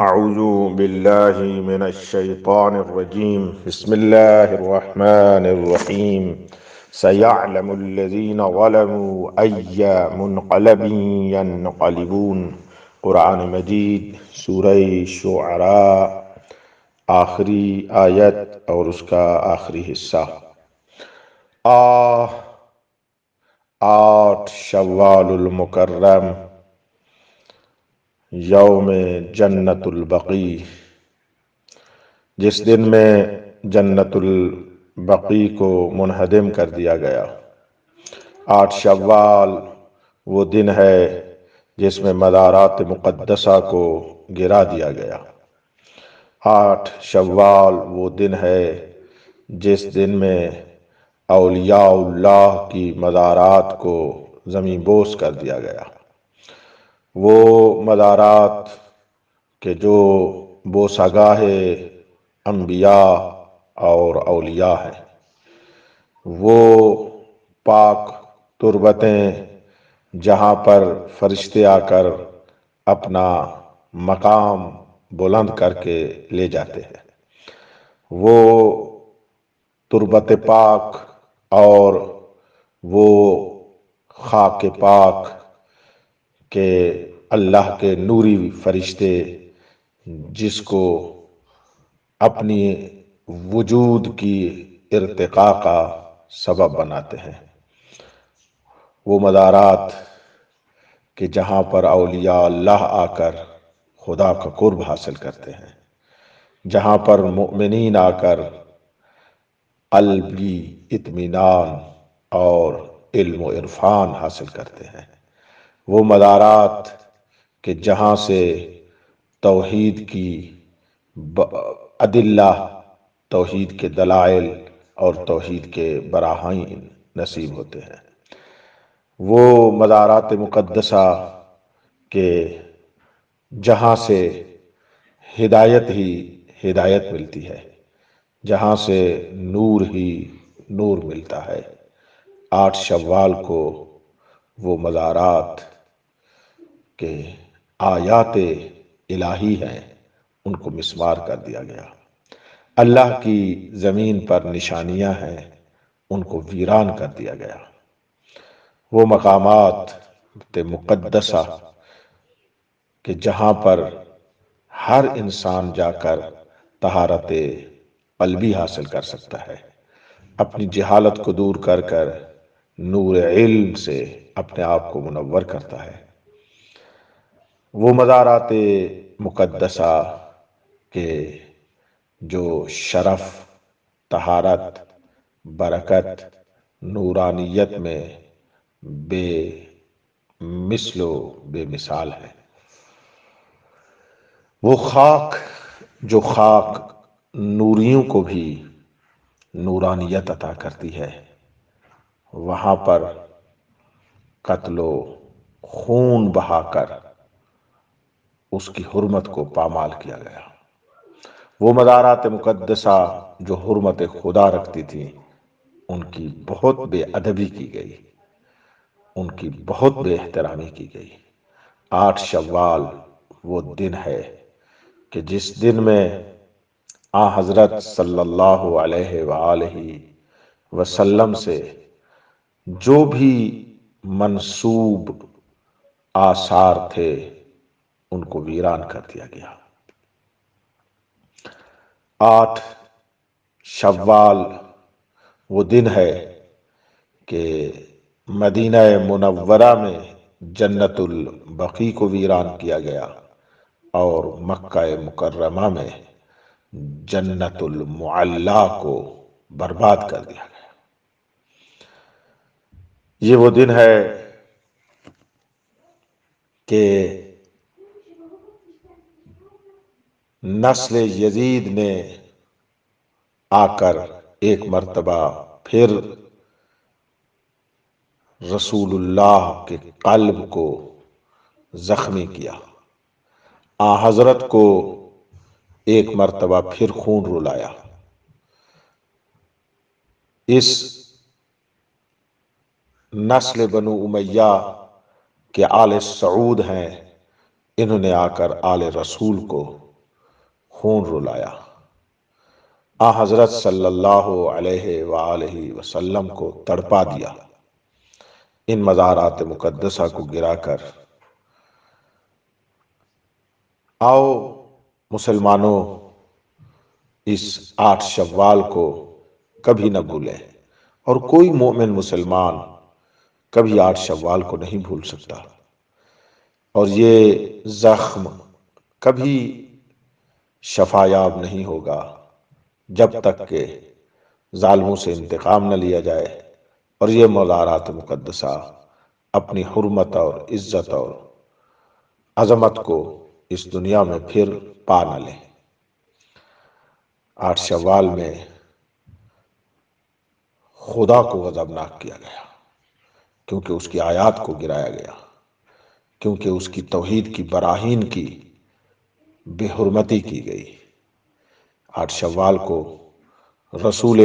أعوذ بالله من الشيطان الرجيم بسم الله الرحمن الرحيم سيعلم الذين ظلموا أي منقلب ينقلبون۔ قرآن مجید سورہ شعراء آخری آیت اور اس کا آخری حصہ۔ آہ 8 شوال المکرم، یوم جنت البقیع، جس دن میں جنت البقیع کو منہدم کر دیا گیا۔ 8 شوال وہ دن ہے جس میں مزارات مقدسہ کو گرا دیا گیا۔ 8 شوال وہ دن ہے جس دن میں اولیاء اللہ کی مزارات کو زمین بوس کر دیا گیا۔ وہ مزارات کہ جو بوسگاہ انبیاء اور اولیاء ہیں، وہ پاک تربتیں جہاں پر فرشتے آ کر اپنا مقام بلند کر کے لے جاتے ہیں، وہ تربت پاک اور وہ خاک پاک کہ اللہ کے نوری فرشتے جس کو اپنی وجود کی ارتقاء کا سبب بناتے ہیں، وہ مزارات کہ جہاں پر اولیاء اللہ آ کر خدا کا قرب حاصل کرتے ہیں، جہاں پر مؤمنین آ کر قلبی اطمینان اور علم و عرفان حاصل کرتے ہیں، وہ مزارات کہ جہاں سے توحید کی ادلہ، توحید کے دلائل اور توحید کے براہین نصیب ہوتے ہیں، وہ مزارات مقدسہ کہ جہاں سے ہدایت ہی ہدایت ملتی ہے، جہاں سے نور ہی نور ملتا ہے۔ 8 شوال کو وہ مزارات کہ آیات الہی ہیں ان کو مسمار کر دیا گیا، اللہ کی زمین پر نشانیاں ہیں ان کو ویران کر دیا گیا۔ وہ مقامات مقدسہ کہ جہاں پر ہر انسان جا کر طہارت قلبی حاصل کر سکتا ہے، اپنی جہالت کو دور کر کر نور علم سے اپنے آپ کو منور کرتا ہے۔ وہ مزارات مقدسہ کہ جو شرف، طہارت، برکت، نورانیت میں بے مثل و بے مثال ہے۔ وہ خاک جو خاک نوریوں کو بھی نورانیت عطا کرتی ہے، وہاں پر قتل و خون بہا کر اس کی حرمت کو پامال کیا گیا۔ وہ مزارات مقدسہ جو حرمت خدا رکھتی تھی، ان کی بہت بے ادبی کی گئی، ان کی بہت بے احترامی کی گئی۔ 8 شوال وہ دن ہے کہ جس دن میں حضرت صلی اللہ علیہ وآلہ وسلم سے جو بھی منسوب آثار تھے ان کو ویران کر دیا گیا۔ 8 شوال وہ دن ہے کہ مدینہ منورہ میں جنت البقیع کو ویران کیا گیا اور مکہ مکرمہ میں جنت المعلیٰ کو برباد کر دیا گیا۔ یہ وہ دن ہے کہ نسل یزید نے آ کر ایک مرتبہ پھر رسول اللہ کے قلب کو زخمی کیا، حضرت کو ایک مرتبہ پھر خون رلایا۔ اس نسل بنو امیہ کے آل سعود ہیں، انہوں نے آ کر آل رسول کو خون رلایا، آ حضرت صلی اللہ علیہ وآلہ وسلم کو تڑپا دیا، ان مزارات مقدسہ کو گرا کر۔ آؤ مسلمانوں، اس 8 شوال کو کبھی نہ بھولیں، اور کوئی مومن مسلمان کبھی 8 شوال کو نہیں بھول سکتا، اور یہ زخم کبھی شفایاب نہیں ہوگا جب تک کہ ظالموں سے انتقام نہ لیا جائے، اور یہ مزارات مقدسہ اپنی حرمت اور عزت اور عظمت کو اس دنیا میں پھر پا نہ لیں۔ 8 شوال میں خدا کو غضبناک کیا گیا، کیونکہ اس کی آیات کو گرایا گیا، کیونکہ اس کی توحید کی براہین کی بے حرمتی کی گئی۔ 8 شوال کو رسول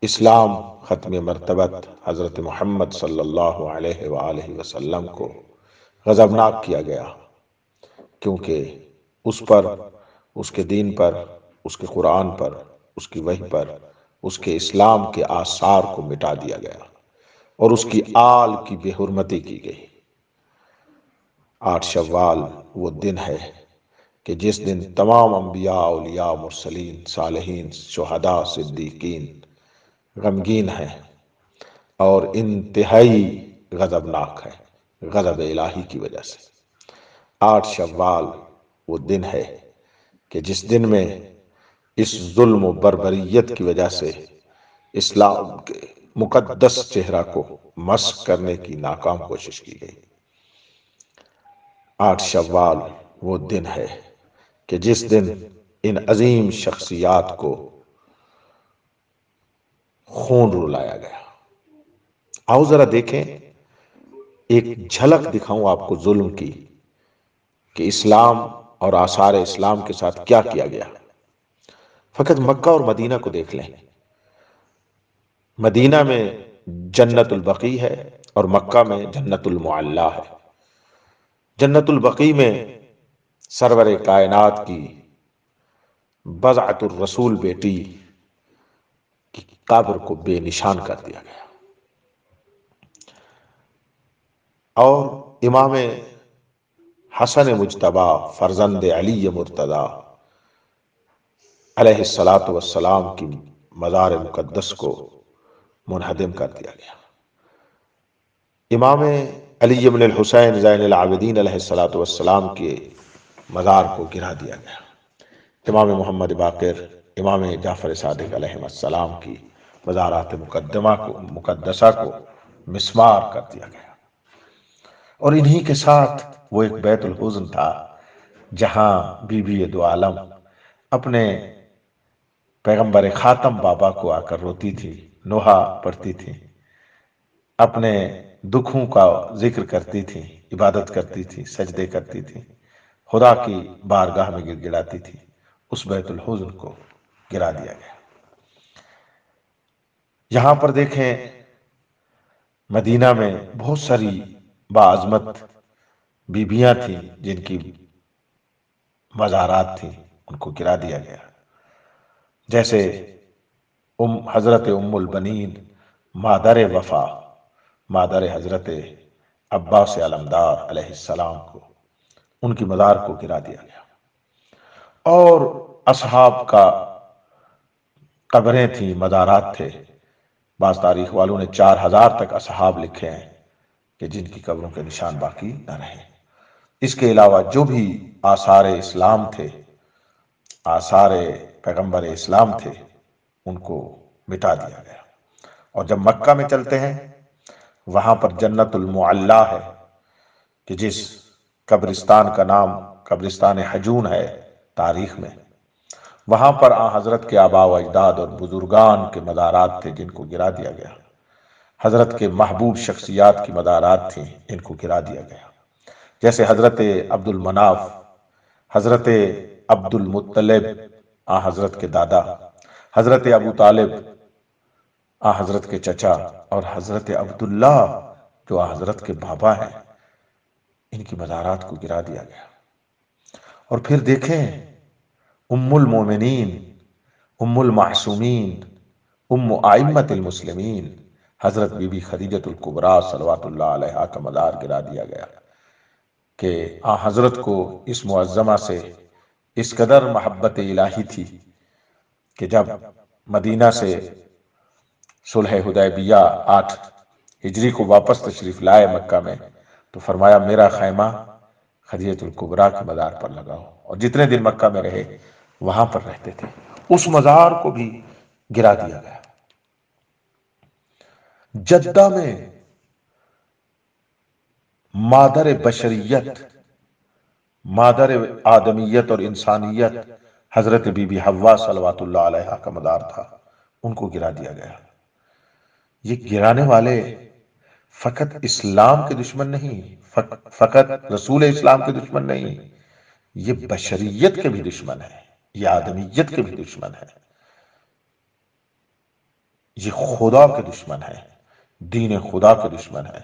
اسلام ختم مرتبت حضرت محمد صلی اللہ علیہ وآلہ وسلم کو غضبناک کیا گیا، کیونکہ اس پر، اس کے دین پر، اس کے قرآن پر، اس کی وحی پر، اس کے اسلام کے آثار کو مٹا دیا گیا، اور اس کی آل کی بے حرمتی کی گئی۔ 8 شوال وہ دن ہے کہ جس دن تمام انبیاء، اولیاء، مرسلین، صالحین، شہداء، صدیقین غمگین ہیں اور انتہائی غضبناک ہے، غضب الہی کی وجہ سے۔ 8 شوال وہ دن ہے کہ جس دن میں اس ظلم و بربریت کی وجہ سے اسلام کے مقدس چہرہ کو مسخ کرنے کی ناکام کوشش کی گئی۔ 8 شوال وہ دن ہے کہ جس دن ان عظیم شخصیات کو خون رلایا گیا۔ آؤ ذرا دیکھیں، ایک جھلک دکھاؤں آپ کو ظلم کی، کہ اسلام اور آثار اسلام کے ساتھ کیا کیا گیا۔ فقط مکہ اور مدینہ کو دیکھ لیں۔ مدینہ میں جنت البقیع ہے، اور مکہ میں جنت المعلی ہے۔ جنت البقیع میں سرور کائنات کی بضعۃ الرسول بیٹی کی قبر کو بے نشان کر دیا گیا، اور امام حسن مجتبی فرزند علی مرتضی علیہ الصلاۃ والسلام کی مزار مقدس کو منہدم کر دیا گیا۔ امام علی بن الحسین زین العابدین علیہ الصلاۃ والسلام کے مزار کو گرا دیا گیا۔ امام محمد باقر، امام جعفر صادق علیہ السلام کی مزارات مقدسہ کو مسمار کر دیا گیا، اور انہی کے ساتھ وہ ایک بیت الحزن تھا جہاں بی بی دو عالم اپنے پیغمبر خاتم بابا کو آ کر روتی تھی، نوحہ پڑھتی تھی، اپنے دکھوں کا ذکر کرتی تھی، عبادت کرتی تھی، سجدے کرتی تھی، خدا کی بارگاہ میں گر گڑاتی تھی۔ اس بیت الحزن کو گرا دیا گیا۔ یہاں پر دیکھیں، مدینہ میں بہت ساری باعظمت بیبیاں تھیں جن کی مزارات تھیں، ان کو گرا دیا گیا، جیسے حضرت ام البنین مادر وفا، مادر حضرت عباس علمدار علیہ السلام کو، ان کی مزار کو گرا دیا گیا۔ اور اصحاب کا قبریں تھیں، مزارات تھے۔ بعض تاریخ والوں نے 4000 تک اصحاب لکھے ہیں کہ جن کی قبروں کے نشان باقی نہ رہے۔ اس کے علاوہ جو بھی آثار اسلام تھے، آثار پیغمبر اسلام تھے، ان کو مٹا دیا گیا۔ اور جب مکہ میں چلتے ہیں، وہاں پر جنت المعلی ہے، کہ جس قبرستان کا نام قبرستان حجون ہے تاریخ میں، وہاں پر حضرت کے آباء و اجداد اور بزرگان کے مزارات تھے جن کو گرا دیا گیا۔ حضرت کے محبوب شخصیات کی مزارات تھیں، ان کو گرا دیا گیا، جیسے حضرت عبد المناف، حضرت عبد المطلب حضرت کے دادا، حضرت ابو طالب حضرت کے چچا، اور حضرت عبداللہ جو حضرت کے بابا ہیں، ان کی مزارات کو گرا دیا گیا۔ اور پھر دیکھیں، ام المومنین، ام المعصومین، ام ائمۃ المسلمین حضرت بی بی خدیجۃ الکبریٰ صلوات اللہ علیہا کا مزار گرا دیا گیا کہ حضرت کو اس معظمہ سے اس قدر محبت الہی تھی کہ جب مدینہ سے صلح حدیبیہ 8 ہجری کو واپس تشریف لائے مکہ میں، تو فرمایا میرا خیمہ خدیجۃ الکبریٰ کے مزار پر لگاؤ، اور جتنے دن مکہ میں رہے وہاں پر رہتے تھے۔ اس مزار کو بھی گرا دیا گیا۔ جدہ میں مادر بشریت، مادر آدمیت اور انسانیت حضرت بی بی حوا صلوات اللہ علیہا کا مزار تھا، ان کو گرا دیا گیا۔ یہ گرانے والے فقط اسلام کے دشمن نہیں، فقط رسول اسلام کے دشمن نہیں، یہ بشریت کے بھی دشمن ہے، یہ آدمیت کے بھی دشمن ہے، یہ خدا کے دشمن ہے، دین خدا کے دشمن ہے،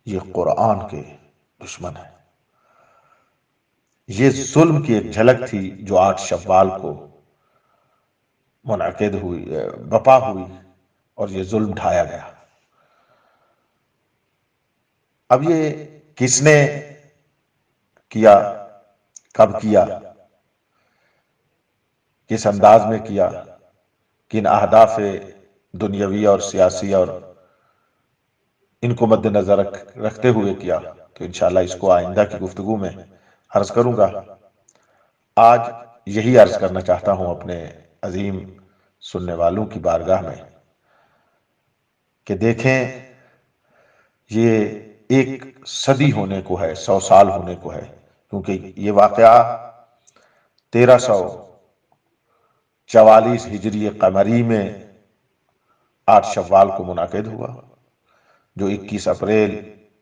یہ قرآن کے دشمن ہے۔ یہ ظلم کی ایک جھلک تھی جو 8 شوال کو منعقد ہوئی، بپا ہوئی، اور یہ ظلم ڈھایا گیا۔ اب یہ کس نے کیا، کب کیا، کس انداز میں کیا، کن اہداف دنیاوی اور سیاسی اور ان کو مد نظر رکھتے ہوئے کیا، تو انشاءاللہ اس کو آئندہ کی گفتگو میں عرض کروں گا۔ آج یہی عرض کرنا چاہتا ہوں اپنے عظیم سننے والوں کی بارگاہ میں کہ دیکھیں، یہ ایک صدی ہونے کو ہے، 100 سال ہونے کو ہے، کیونکہ یہ واقعہ 1344 ہجری قمری میں 8 شوال کو منعقد ہوا، جو 21 اپریل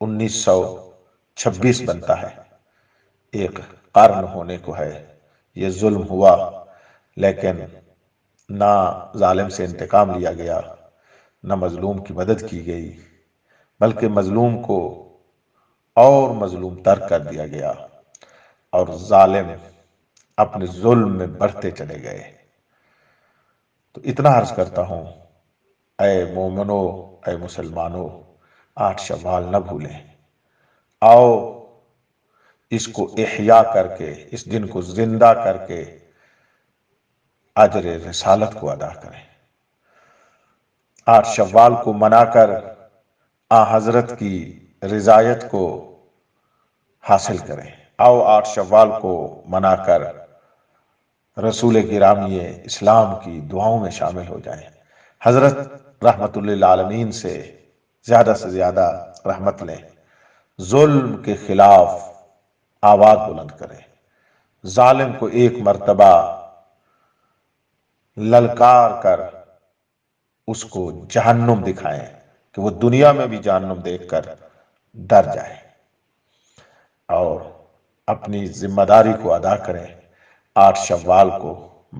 1926 بنتا ہے۔ ایک قرن ہونے کو ہے یہ ظلم ہوا، لیکن نہ ظالم سے انتقام لیا گیا، نہ مظلوم کی مدد کی گئی، بلکہ مظلوم کو اور مظلوم تر کر دیا گیا، اور ظالم اپنے ظلم میں بڑھتے چلے گئے۔ تو اتنا عرض کرتا ہوں، اے مومنو، اے مسلمانو، 8 شوال نہ بھولیں، آؤ اس کو احیاء کر کے، اس دن کو زندہ کر کے اجر رسالت کو ادا کریں۔ 8 شوال کو منا کر حضرت کی رضایت کو حاصل کریں۔ آؤ 8 شوال کو منا کر رسول گرامی اسلام کی دعاؤں میں شامل ہو جائیں۔ حضرت رحمت للعالمین سے زیادہ رحمت لیں، ظلم کے خلاف آواز بلند کریں، ظالم کو ایک مرتبہ للکار کر اس کو جہنم دکھائیں کہ وہ دنیا میں بھی جہنم دیکھ کر ڈر جائے، اور اپنی ذمہ داری کو ادا کریں۔ 8 شوال کو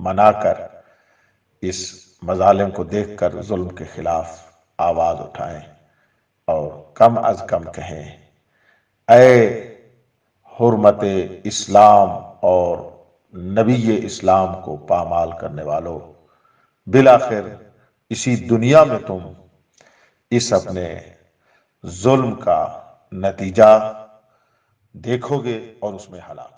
منا کر اس مظالم کو دیکھ کر ظلم کے خلاف آواز اٹھائیں، اور کم از کم کہیں، اے حرمت اسلام اور نبی اسلام کو پامال کرنے والو، بالآخر اسی دنیا میں تم اس اپنے ظلم کا نتیجہ دیکھو گے اور اس میں ہلاک